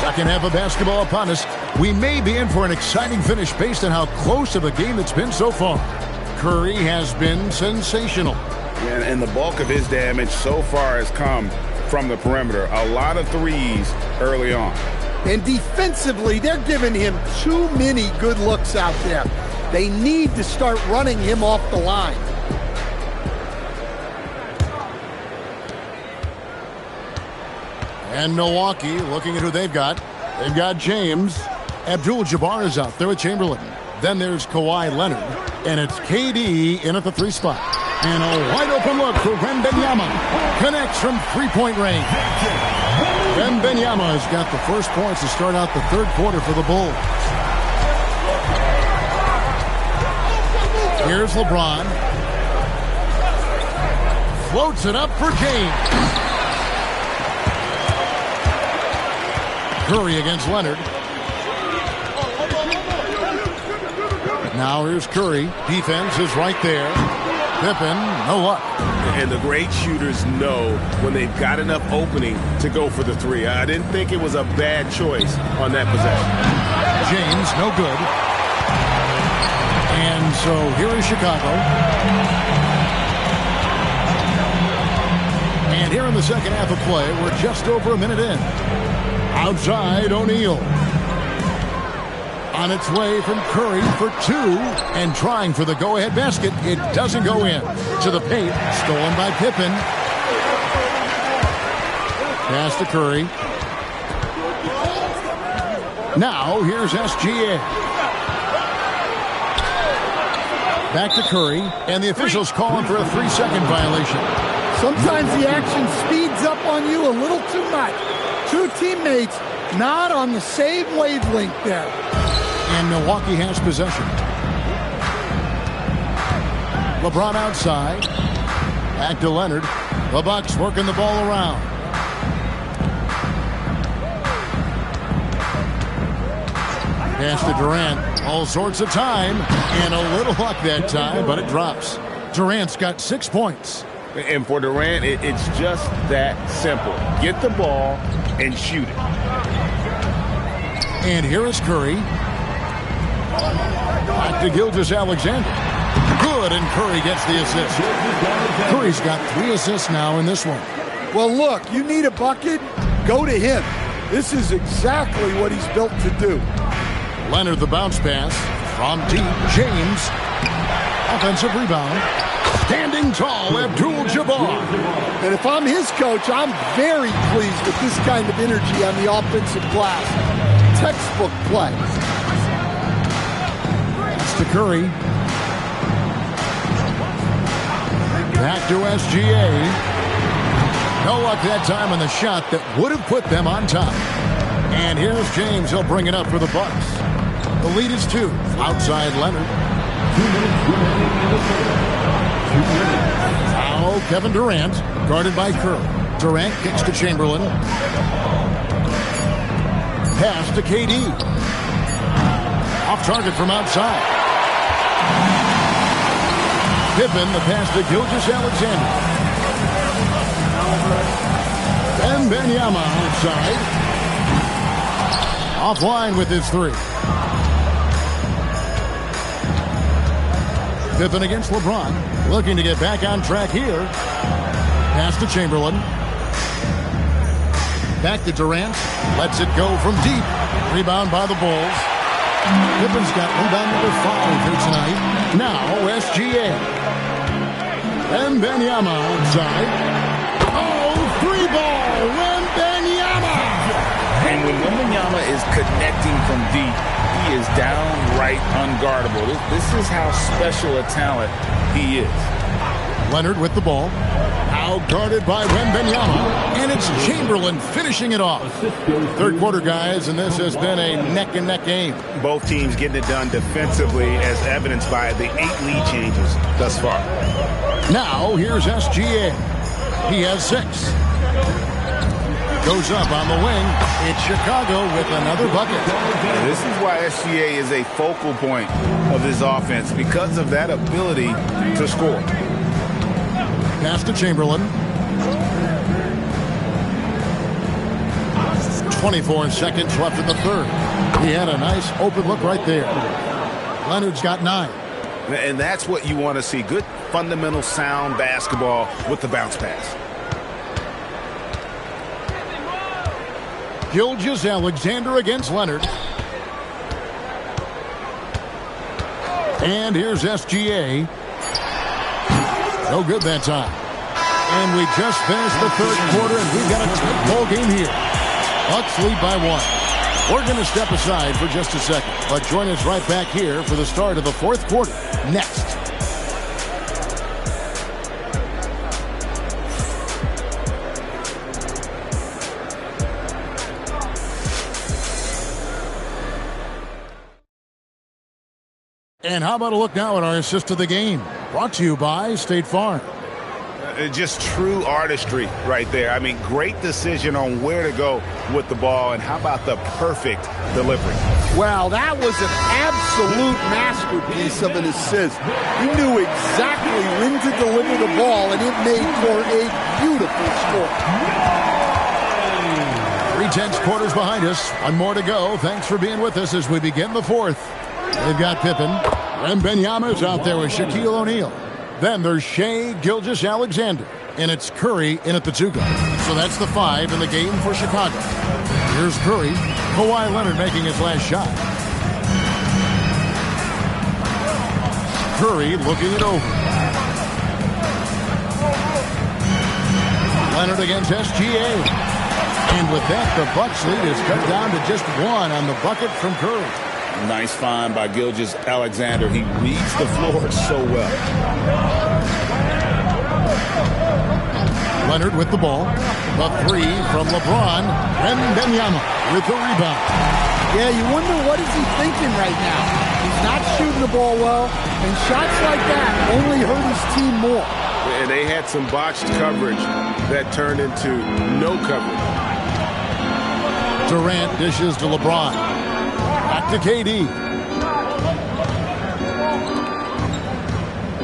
Second half of basketball upon us. We may be in for an exciting finish based on how close of a game it's been so far. Curry has been sensational. And the bulk of his damage so far has come from the perimeter. A lot of threes early on. And defensively, they're giving him too many good looks out there. They need to start running him off the line. And Milwaukee looking at who they've got. They've got James. Abdul-Jabbar is out there with Chamberlain. Then there's Kawhi Leonard. And it's KD in at the 3 spot. And a wide open look for Wembanyama. Connects from 3-point range. Wembanyama has got the first points to start out the third quarter for the Bulls. Here's LeBron. Floats it up for James. Curry against Leonard. Now here's Curry. Defense is right there. Pippen, no luck. And the great shooters know when they've got enough opening to go for the three. I didn't think it was a bad choice on that possession. James, no good. And so here is Chicago. And here in the second half of play, we're just over a minute in. Outside, O'Neal. On its way from Curry for 2 and trying for the go-ahead basket. It doesn't go in. To the paint, stolen by Pippen. Pass to Curry. Now, here's SGA. Back to Curry, and the officials calling for a 3-second violation. Sometimes the action speeds up on you a little too much. Two teammates not on the same wavelength there. And Milwaukee has possession. LeBron outside. Back to Leonard. The Bucks working the ball around. Pass to Durant. All sorts of time. And a little luck that time, but it drops. Durant's got 6 points. And for Durant, it's just that simple. Get the ball and shoot it. And here is Curry. Back to Gilgeous-Alexander. Good, and Curry gets the assist. Curry's got 3 assists now in this one. Well, look, you need a bucket, go to him. This is exactly what he's built to do. Leonard, the bounce pass from deep. James. Offensive rebound. Standing tall, Abdul-Jabbar. And if I'm his coach, I'm very pleased with this kind of energy on the offensive glass. Textbook play. It's to Curry. Back to SGA. No luck that time on the shot that would have put them on top. And here's James. He'll bring it up for the Bucks. The lead is 2. Outside Leonard. Now Kevin Durant, guarded by Curry. Durant kicks to Chamberlain. Pass to KD. Off target from outside. Pippen, the pass to Gilgeous-Alexander. Wembanyama outside. Offline with his 3. Pippen against LeBron. Looking to get back on track here. Pass to Chamberlain. Back to Durant. Lets it go from deep. Rebound by the Bulls. Pippen's got rebound number 5 here tonight. Now SGA. Wembanyama outside. Oh, 3-ball. Wembanyama. And when Wembanyama is connecting from deep, he is downright unguardable. This is how special a talent he is. Leonard with the ball. Now guarded by Wembanyama. And it's Chamberlain finishing it off. Third quarter, guys, and this has been a neck-and-neck game. Both teams getting it done defensively, as evidenced by the 8 lead changes thus far. Now, here's SGA. He has 6. Goes up on the wing. It's Chicago with another bucket. And this is why SGA is a focal point of this offense, because of that ability to score. Pass to Chamberlain. 24 seconds left in the third. He had a nice open look right there. Leonard's got 9. And that's what you want to see. Good, fundamental, sound basketball with the bounce pass. Gilgeous-Alexander against Leonard. And here's SGA. No good that time. And we just finished the third quarter, and we've got a tight ball game here. Bucks lead by 1. We're going to step aside for just a second, but join us right back here for the start of the fourth quarter next. And how about a look now at our assist of the game? Brought to you by State Farm. Just true artistry right there. I mean, great decision on where to go with the ball, and how about the perfect delivery? Well, that was an absolute masterpiece of an assist. He knew exactly when to deliver the ball, and it made for a beautiful score. 3/10 quarters behind us. One more to go. Thanks for being with us as we begin the fourth. They've got Pippen. Wembanyama's out there with Shaquille O'Neal. Then there's Shai Gilgeous-Alexander. And it's Curry in at the 2 guard. So that's the 5 in the game for Chicago. Here's Curry. Kawhi Leonard making his last shot. Curry looking it over. Leonard against SGA. And with that, the Bucks lead is cut down to just 1 on the bucket from Curry. Nice find by Gilgeous-Alexander. He reads the floor so well. Leonard with the ball. The 3 from LeBron. Wembanyama with the rebound. Yeah, you wonder what is he thinking right now. He's not shooting the ball well, and shots like that only hurt his team more. And they had some botched coverage that turned into no coverage. Durant dishes to LeBron. Back to KD.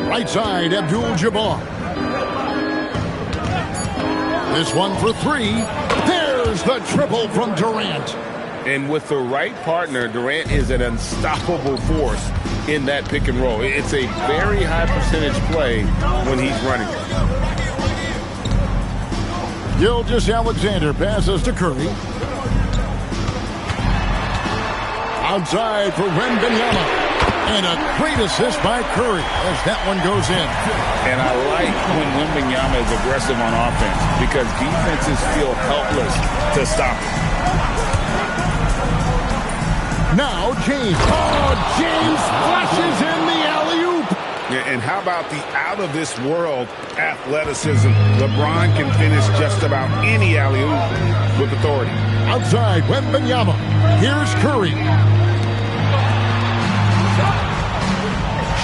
Right side, Abdul-Jabbar. This one for 3. There's the triple from Durant. And with the right partner, Durant is an unstoppable force in that pick and roll. It's a very high percentage play when he's running. Gilgeous-Alexander passes to Curry. Outside for Wembanyama. And a great assist by Curry as that one goes in. And I like when Wembanyama is aggressive on offense because defenses feel helpless to stop him. Now James. Oh, James flashes in the alley-oop. Yeah, and how about the out-of-this-world athleticism? LeBron can finish just about any alley-oop with authority. Outside, Wembanyama. Here's Curry.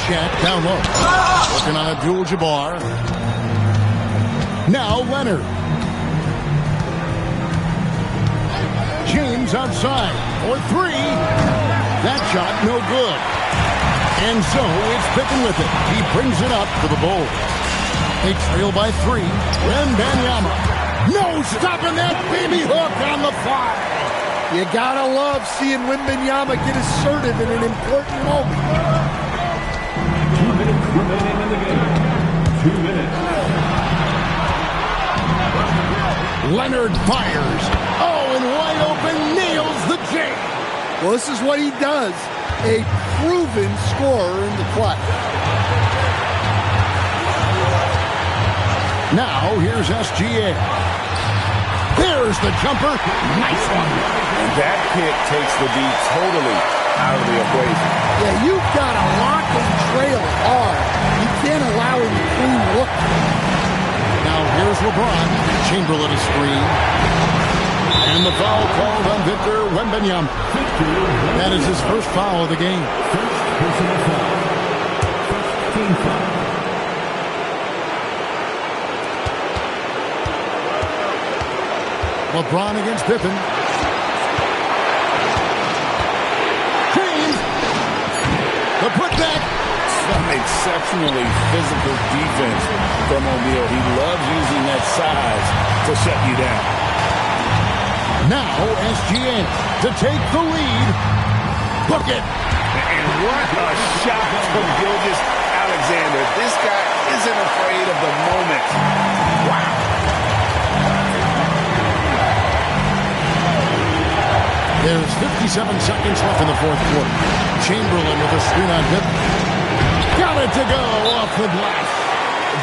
Shaq down low. Working on Abdul-Jabbar. Now Leonard. James outside for 3. That shot no good. And so it's Pippen with it. He brings it up to the Bulls. They trail by 3. Wembanyama. No stopping that baby hook on the fly. You gotta love seeing Wembanyama get assertive in an important moment. 2 minutes remaining in the game. 2 minutes. Leonard fires. Oh, and wide open, nails the J. Well, this is what he does. A proven scorer in the clutch. Now, here's SGA. There's the jumper. Nice one. And that pick takes the D totally out of the equation. Yeah, you've got to lock and trail hard. You can't allow him to clean look. Now, here's LeBron. Chamberlain a screen. And the foul called on Victor Wembanyama. That is his first foul of the game. First personal foul. Team foul. LeBron against Pippen. James. The putback. Some exceptionally physical defense from O'Neal. He loves using that size to shut you down. Now SGA to take the lead. Book it. And what a shot from Gilgeous-Alexander. This guy isn't afraid of the moment. Wow. There's 57 seconds left in the fourth quarter. Chamberlain with a screen on hip. Got it to go off the glass.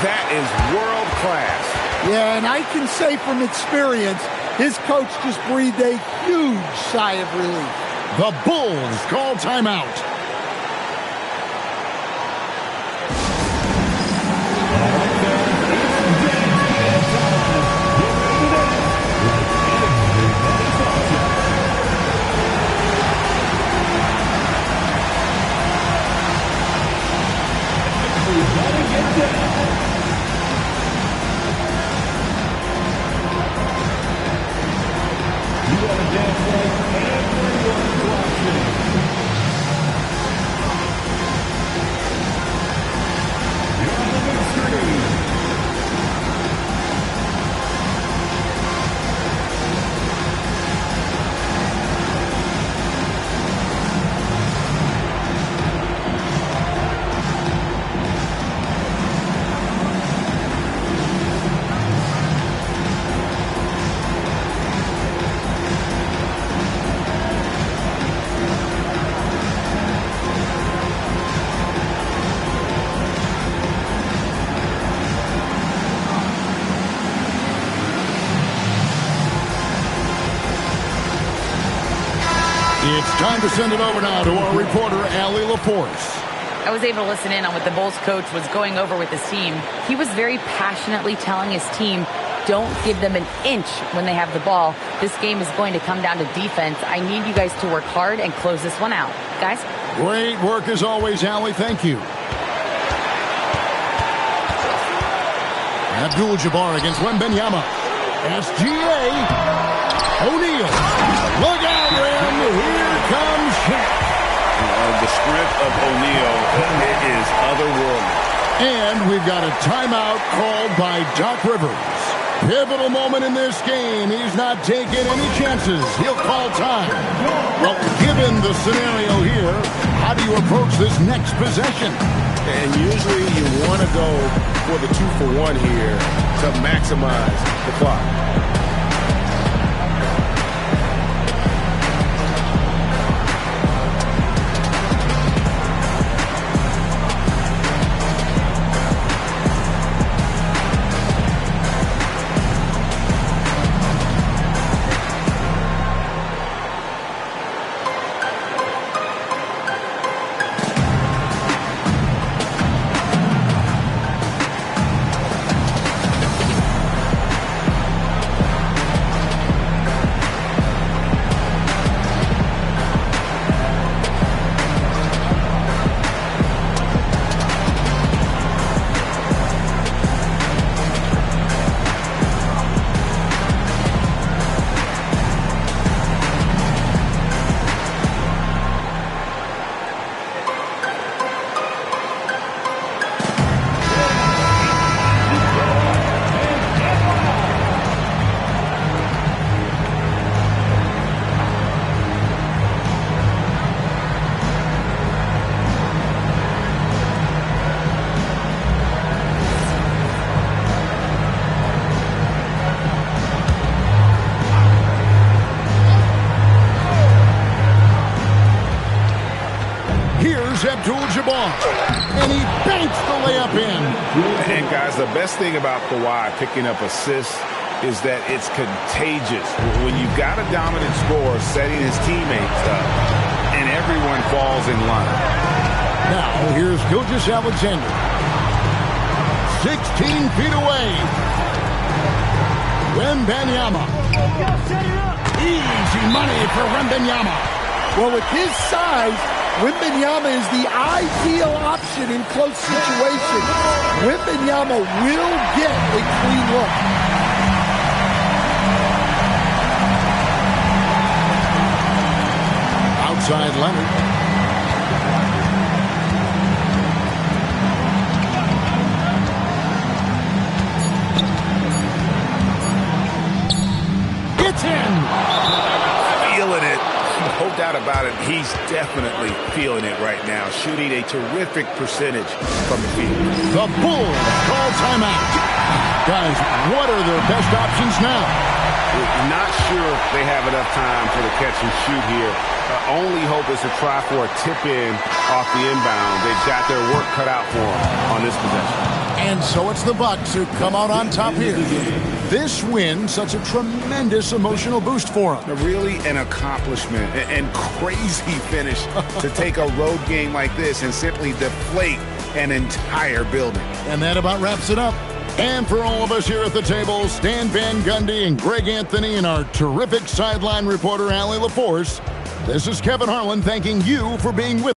That is world class. Yeah, and I can say from experience, his coach just breathed a huge sigh of relief. The Bulls call timeout. It's time to send it over now to our reporter, Allie LaForce. I was able to listen in on what the Bulls coach was going over with his team. He was very passionately telling his team, don't give them an inch when they have the ball. This game is going to come down to defense. I need you guys to work hard and close this one out. Guys? Great work as always, Allie. Thank you. Abdul-Jabbar against Wembanyama. SGA. O'Neal. Look out, Rim. Here comes Shaq. The strength of O'Neal is otherworldly. And we've got a timeout called by Doc Rivers. Pivotal moment in this game. He's not taking any chances. He'll call time. Well, given the scenario here, how do you approach this next possession? And usually you want to go for the 2-for-1 here to maximize the clock. Abdul-Jabbar, and he banks the layup in. And guys, the best thing about Kawhi picking up assists is that it's contagious. When you've got a dominant scorer setting his teammates up, and everyone falls in line. Now, here's Gilgeous-Alexander. 16 feet away. Wembanyama. Easy money for Wembanyama. Well, with his size, Wembanyama is the ideal option in close situations. Wembanyama will get a clean look. Outside Leonard. It's in. doubt about it. He's definitely feeling it right now, shooting a terrific percentage from the field. The Bulls call timeout. Guys, what are their best options now? Not sure they have enough time for the catch and shoot here. Only hope is to try for a tip-in off the inbound. They've got their work cut out for them on this possession. And so it's the Bucks who come out on top here. This win, such a tremendous emotional boost for them. Really an accomplishment and crazy finish to take a road game like this and simply deflate an entire building. And that about wraps it up. And for all of us here at the table, Stan Van Gundy and Greg Anthony and our terrific sideline reporter, Allie LaForce, this is Kevin Harlan thanking you for being with us.